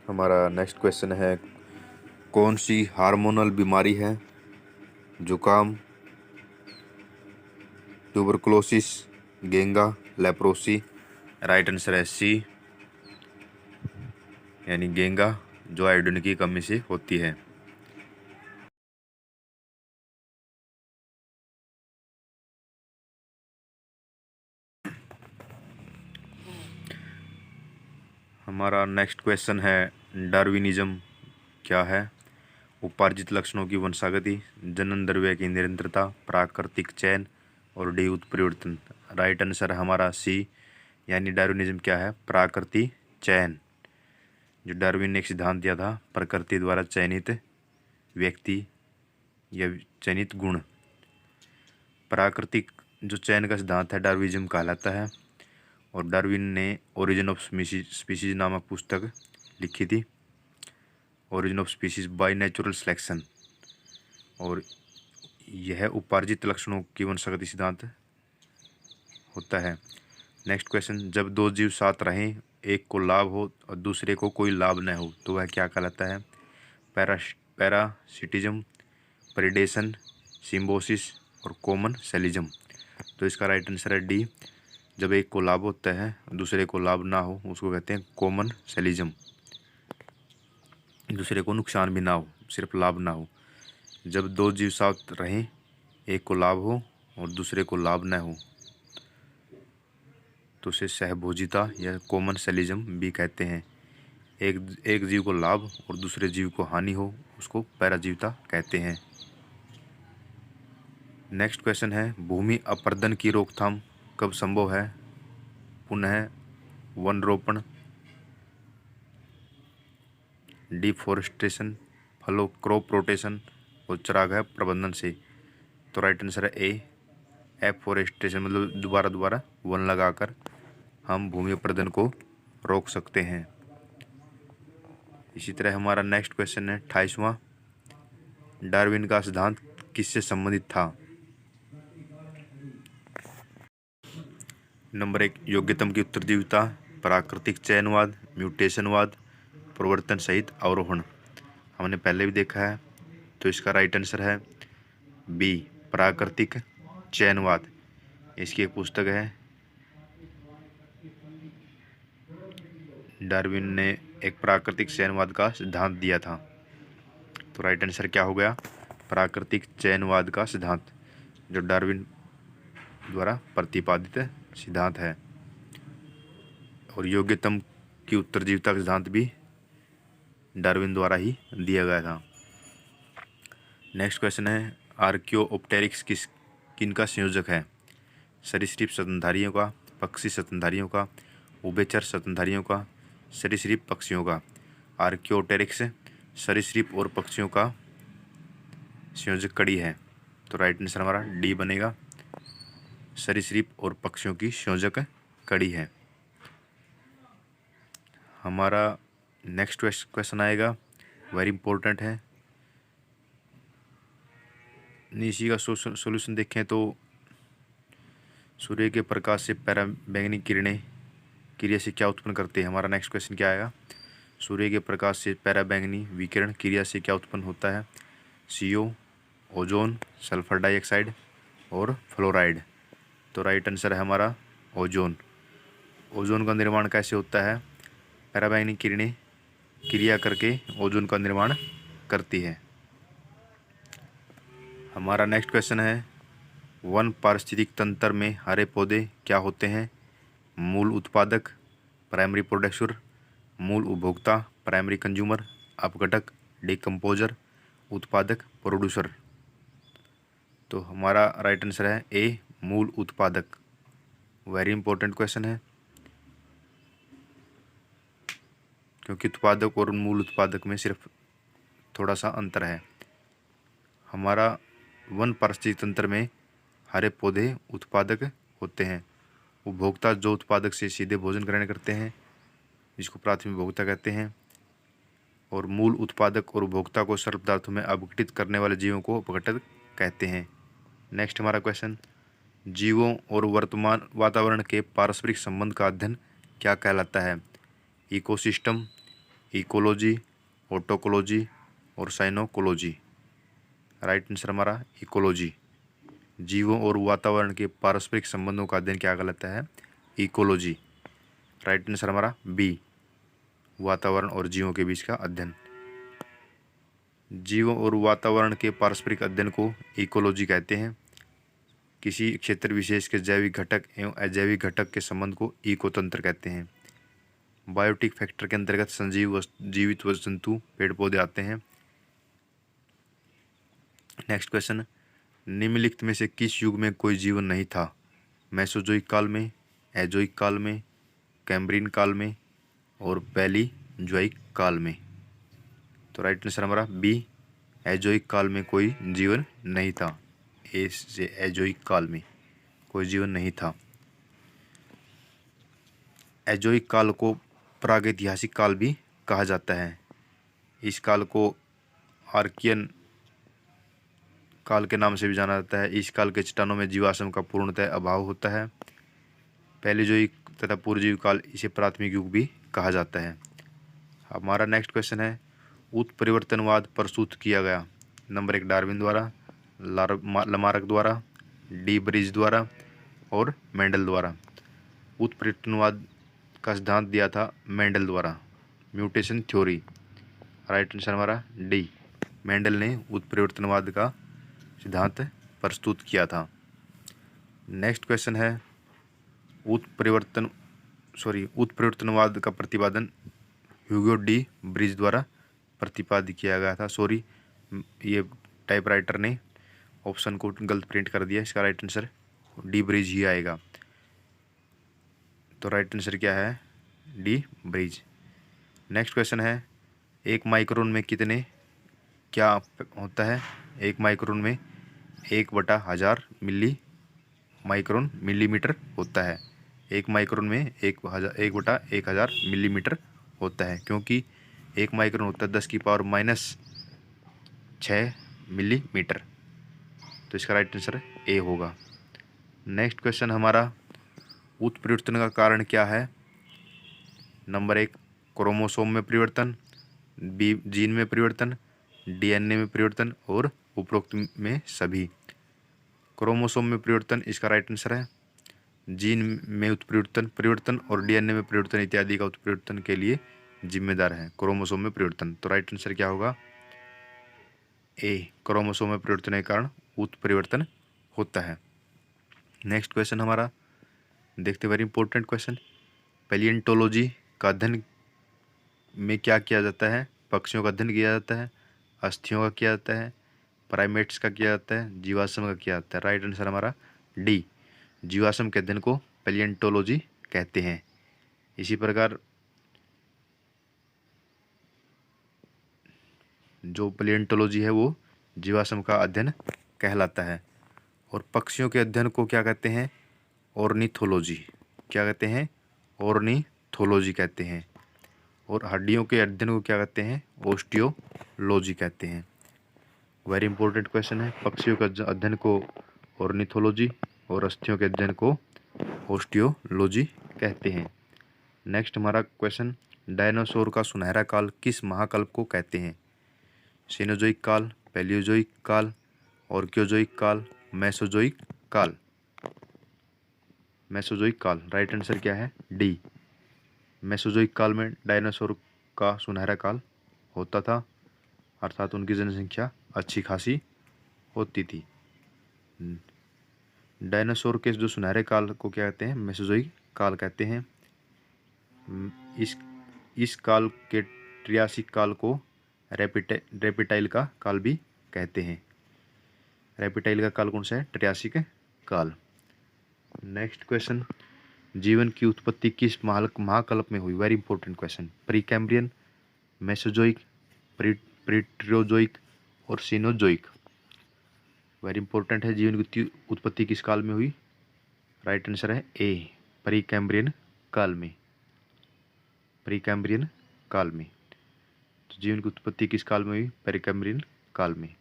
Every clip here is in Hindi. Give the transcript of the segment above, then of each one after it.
हमारा नेक्स्ट क्वेश्चन है, कौन सी हार्मोनल बीमारी है? जुकाम, ट्यूबरकुलोसिस, गेंगा, लेप्रोसी। राइट आंसर है सी, यानी गेंगा, जो आयोडीन की कमी से होती है। हमारा नेक्स्ट क्वेश्चन है, डार्विनिज्म क्या है? उपार्जित लक्षणों की वंशागति, जनन द्रव्य की निरंतरता, प्राकृतिक चयन और डी उत्परिवर्तन। राइट आंसर हमारा सी, यानी डार्विनिज्म क्या है? प्राकृतिक चयन। जो डार्विन ने एक सिद्धांत दिया था, प्रकृति द्वारा चयनित व्यक्ति या चयनित गुण। प्राकृतिक जो चयन का सिद्धांत है डार्विनिज्म कहलाता है। और डार्विन ने ओरिजिन ऑफ स्पीसीज नामक पुस्तक लिखी थी, origin of species by natural selection. और यह उपार्जित लक्षणों की वंशागति सिद्धांत होता है। नेक्स्ट क्वेश्चन, जब दो जीव साथ रहें, एक को लाभ हो और दूसरे को कोई लाभ न हो, तो वह क्या कहलाता है? पैरासिटिज्म, प्रेडेशन, सिम्बोसिस और कॉमन सेलिज्म। तो इसका राइट आंसर है डी, जब एक को लाभ होता है दूसरे को लाभ ना हो, उसको कहते हैं कॉमन सेलिज्म। दूसरे को नुकसान भी ना हो, सिर्फ लाभ ना हो। जब दो जीव साथ रहें, एक को लाभ हो और दूसरे को लाभ न हो, तो उसे सहभोजिता या कॉमन सेलिज्म भी कहते हैं। एक जीव को लाभ और दूसरे जीव को हानि हो, उसको पैराजीविता कहते हैं। नेक्स्ट क्वेश्चन है, भूमि अपरदन की रोकथाम कब संभव है? पुनः वन रोपण, डिफोरेस्टेशन, फलो क्रॉप रोटेशन और चरागाह प्रबंधन से। तो राइट आंसर है ए, एफोरेस्टेशन, मतलब दोबारा वन लगाकर हम भूमि अपरदन को रोक सकते हैं। इसी तरह हमारा नेक्स्ट क्वेश्चन है 28वां, डार्विन का सिद्धांत किससे संबंधित था? नंबर 1, योग्यतम की उत्तरजीविता, प्राकृतिक चयनवाद, म्यूटेशनवाद, प्रवर्तन सहित अवरोहण। हमने पहले भी देखा है, तो इसका राइट आंसर है बी, प्राकृतिक चयनवाद। इसकी एक पुस्तक है, डार्विन ने एक प्राकृतिक चयनवाद का सिद्धांत दिया था। तो राइट आंसर क्या हो गया? प्राकृतिक चयनवाद का सिद्धांत, जो डार्विन द्वारा प्रतिपादित सिद्धांत है। और योग्यतम की उत्तरजीविता का सिद्धांत भी डार्विन द्वारा ही दिया गया था। नेक्स्ट क्वेश्चन है, आर्कियोप्टेरिक्स किनका संयोजक है? सरीसृप स्तनधारियों का, पक्षी स्तनधारियों का, उभयचर स्तनधारियों का, सरीसृप पक्षियों का। आर्कियोप्टेरिक्स सरीसृप और पक्षियों का संयोजक कड़ी है। तो राइट आंसर हमारा डी बनेगा, सरीसृप और पक्षियों की संयोजक कड़ी है। हमारा नेक्स्ट क्वेश्चन आएगा, वेरी इंपॉर्टेंट है। इसी का सॉल्यूशन देखें तो, सूर्य के प्रकाश से पराबैंगनी किरणें क्रिया से क्या उत्पन्न करते हैं? हमारा नेक्स्ट क्वेश्चन क्या आएगा? सूर्य के प्रकाश से पराबैंगनी विकिरण क्रिया से क्या उत्पन्न होता है? CO, ओजोन, सल्फर डाइऑक्साइड और फ्लोराइड। तो राइट आंसर है हमारा ओजोन। ओजोन का निर्माण कैसे होता है? पराबैंगनी किरणें क्रिया करके ओजोन का निर्माण करती है। हमारा नेक्स्ट क्वेश्चन है, वन पारिस्थितिक तंत्र में हरे पौधे क्या होते हैं? मूल उत्पादक, प्राइमरी प्रोड्यूसर, मूल उपभोक्ता, प्राइमरी कंज्यूमर, अपघटक, डिकम्पोजर, उत्पादक, प्रोड्यूसर। तो हमारा राइट आंसर है ए, मूल उत्पादक। वेरी इंपॉर्टेंट क्वेश्चन है, क्योंकि उत्पादक और मूल उत्पादक में सिर्फ थोड़ा सा अंतर है। हमारा वन पारिस्थितिक तंत्र में हरे पौधे उत्पादक होते हैं। उपभोक्ता जो उत्पादक से सीधे भोजन ग्रहण करते हैं, जिसको प्राथमिक उपभोक्ता कहते हैं। और मूल उत्पादक और उपभोक्ता को सरल पदार्थों में अपघटित करने वाले जीवों को अपघटक कहते हैं। नेक्स्ट हमारा क्वेश्चन, जीवों और वर्तमान वातावरण के पारस्परिक संबंध का अध्ययन क्या कहलाता है? इकोसिस्टम, इकोलॉजी, ऑटोकोलॉजी और साइनोकोलॉजी। राइट आंसर हमारा इकोलॉजी। जीवों और वातावरण के पारस्परिक संबंधों का अध्ययन क्या कहलाता है? इकोलॉजी। राइट आंसर हमारा बी, वातावरण और जीवों के बीच का अध्ययन। जीवों और वातावरण के पारस्परिक अध्ययन को इकोलॉजी कहते हैं। किसी क्षेत्र विशेष के जैविक घटक एवं अजैविक घटक के संबंध को इकोतंत्र कहते हैं। बायोटिक फैक्टर के अंतर्गत जीवित जंतु, पेड़ पौधे आते हैं। नेक्स्ट क्वेश्चन, निम्नलिखित में से किस युग में कोई जीवन नहीं था? मेसोजोइक काल में, एजोइक काल में, कैम्ब्रियन काल में और पैलीजोइक काल में। तो राइट आंसर हमारा बी, एजोइक काल में कोई जीवन नहीं था। ए से एजोइक काल में कोई जीवन नहीं था। एजोइक काल को प्रागैतिहासिक काल भी कहा जाता है। इस काल को आर्कियन काल के नाम से भी जाना जाता है। इस काल के चट्टानों में जीवाश्म का पूर्णतः अभाव होता है। पैलेजोइक तथा पूर्वजीवी काल, इसे प्राथमिक युग भी कहा जाता है। हमारा नेक्स्ट क्वेश्चन है, उत्परिवर्तनवाद प्रस्तुत किया गया? नंबर 1 डार्विन द्वारा, लमार्क द्वारा, डी ब्रिज द्वारा और मेंडल द्वारा। उत्परिवर्तनवाद का सिद्धांत दिया था मेंडल द्वारा, म्यूटेशन थ्योरी। राइट आंसर हमारा डी, मेंडल ने उत्परिवर्तनवाद का सिद्धांत प्रस्तुत किया था। नेक्स्ट क्वेश्चन है, उत्परिवर्तनवाद का प्रतिपादन ह्यूगो डी ब्रिज द्वारा प्रतिपादित किया गया था। ये टाइपराइटर ने ऑप्शन को गलत प्रिंट कर दिया। इसका राइट आंसर डी ब्रिज ही आएगा। तो राइट आंसर क्या है? D bridge. नेक्स्ट क्वेश्चन है, एक माइक्रोन में क्या होता है? एक माइक्रोन में 1/1000 मिलीमीटर होता है। एक माइक्रोन में 1/1000 मिलीमीटर होता है, क्योंकि एक माइक्रोन होता है 10⁻⁶ मिलीमीटर। तो इसका राइट आंसर ए होगा। नेक्स्ट क्वेश्चन हमारा, उत्परिवर्तन का कारण क्या है? नंबर 1 क्रोमोसोम में परिवर्तन, बी जीन में परिवर्तन, डीएनए में परिवर्तन और उपरोक्त में सभी। क्रोमोसोम में परिवर्तन इसका राइट आंसर है। जीन में परिवर्तन और डीएनए में परिवर्तन इत्यादि का उत्परिवर्तन के लिए जिम्मेदार है क्रोमोसोम में परिवर्तन। तो राइट आंसर क्या होगा? ए, क्रोमोसोम में परिवर्तन के कारण उत्परिवर्तन होता है। नेक्स्ट क्वेश्चन हमारा देखते, वेरी इंपॉर्टेंट क्वेश्चन, पैलियोंटोलॉजी का अध्ययन में क्या किया जाता है? पक्षियों का अध्ययन किया जाता है, अस्थियों का किया जाता है, प्राइमेट्स का किया जाता है, जीवाश्म का किया जाता है। राइट आंसर हमारा डी, जीवाश्म के अध्ययन को पैलियोंटोलॉजी कहते हैं। इसी प्रकार जो पैलियोंटोलॉजी है वो जीवाश्म का अध्ययन कहलाता है। और पक्षियों के अध्ययन को क्या कहते हैं? ऑर्निथोलॉजी। क्या कहते हैं? ऑर्निथोलॉजी कहते हैं। और हड्डियों के अध्ययन को क्या कहते हैं? ऑस्टियोलॉजी कहते हैं। वेरी इंपॉर्टेंट क्वेश्चन है। पक्षियों के अध्ययन को ऑर्निथोलॉजी और अस्थियों के अध्ययन को ऑस्टियोलॉजी कहते हैं। नेक्स्ट हमारा क्वेश्चन, डायनासोर का सुनहरा काल किस महाकल्प को कहते हैं? सीनोजोइक काल, पैलियोजोइक काल, आर्कियोजोइक काल, मेसोजोइक काल। मेसोजोइक काल। राइट आंसर क्या है? डी, मेसोजोइक काल में डायनासोर का सुनहरा काल होता था, अर्थात उनकी जनसंख्या अच्छी खासी होती थी। डायनासोर के जो सुनहरे काल को क्या कहते हैं? मेसोजोइक काल कहते हैं। इस काल के ट्रियासिक काल को रेप्टाइल का काल भी कहते हैं। रेप्टाइल का काल कौन सा है? ट्रियासिक काल। नेक्स्ट क्वेश्चन, जीवन की उत्पत्ति किस महाकल्प में हुई? Very important question. Precambrian, Mesozoic, Proterozoic और सीनोजोइक। वेरी इंपॉर्टेंट है, जीवन की उत्पत्ति किस काल में हुई? राइट आंसर है ए, प्री कैम्ब्रियन काल में। प्री कैम्ब्रियन काल में। तो जीवन की उत्पत्ति किस काल में हुई? प्री कैम्ब्रियन काल में।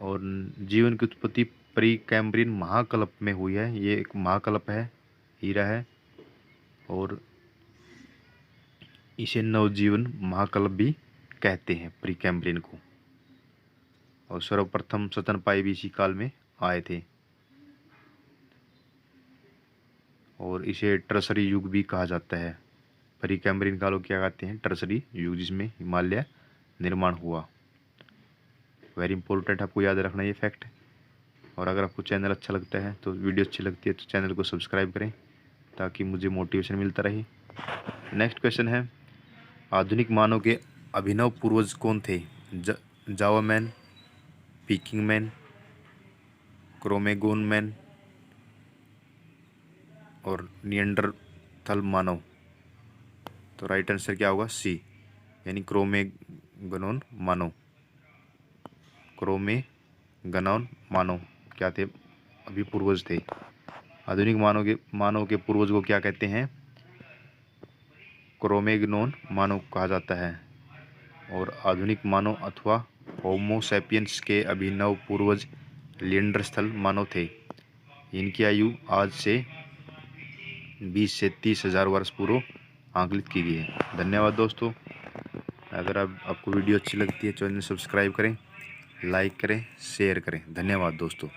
और जीवन की उत्पत्ति प्री कैम्ब्रियन महाकल्प में हुई है। ये एक महाकल्प है, हीरा है। और इसे नवजीवन महाकल्प भी कहते हैं, प्री कैम्ब्रियन को। और सर्वप्रथम स्तनपायी भी इसी काल में आए थे। और इसे टर्सरी युग भी कहा जाता है। प्री कैम्ब्रियन काल को क्या कहते हैं? टर्सरी युग, जिसमें हिमालय निर्माण हुआ। वेरी इंपॉर्टेंट, आपको याद रखना ये फैक्ट। और अगर आपको चैनल अच्छा लगता है, तो वीडियो अच्छी लगती है, तो चैनल को सब्सक्राइब करें ताकि मुझे मोटिवेशन मिलता रहे। नेक्स्ट क्वेश्चन है, आधुनिक मानव के अभिनव पूर्वज कौन थे? Java man, Peking man, Cro-Magnon man और निएंडरथल मानव। तो राइट आंसर क्या होगा? सी, यानी क्रोमेगनोन मानव। क्रोमेगनोन मानव क्या थे? अभी पूर्वज थे। आधुनिक मानव के पूर्वज को क्या कहते हैं? क्रोमेगनोन मानव कहा जाता है। और आधुनिक मानव अथवा होमो सैपियंस के अभिनव पूर्वज निएंडरथल मानव थे। इनकी आयु आज से 20 से 30 हज़ार वर्ष पूर्व आंकलित की गई है। धन्यवाद दोस्तों। अगर आपको वीडियो अच्छी लगती है, चैनल सब्सक्राइब करें, लाइक करें, शेयर करें। धन्यवाद दोस्तों।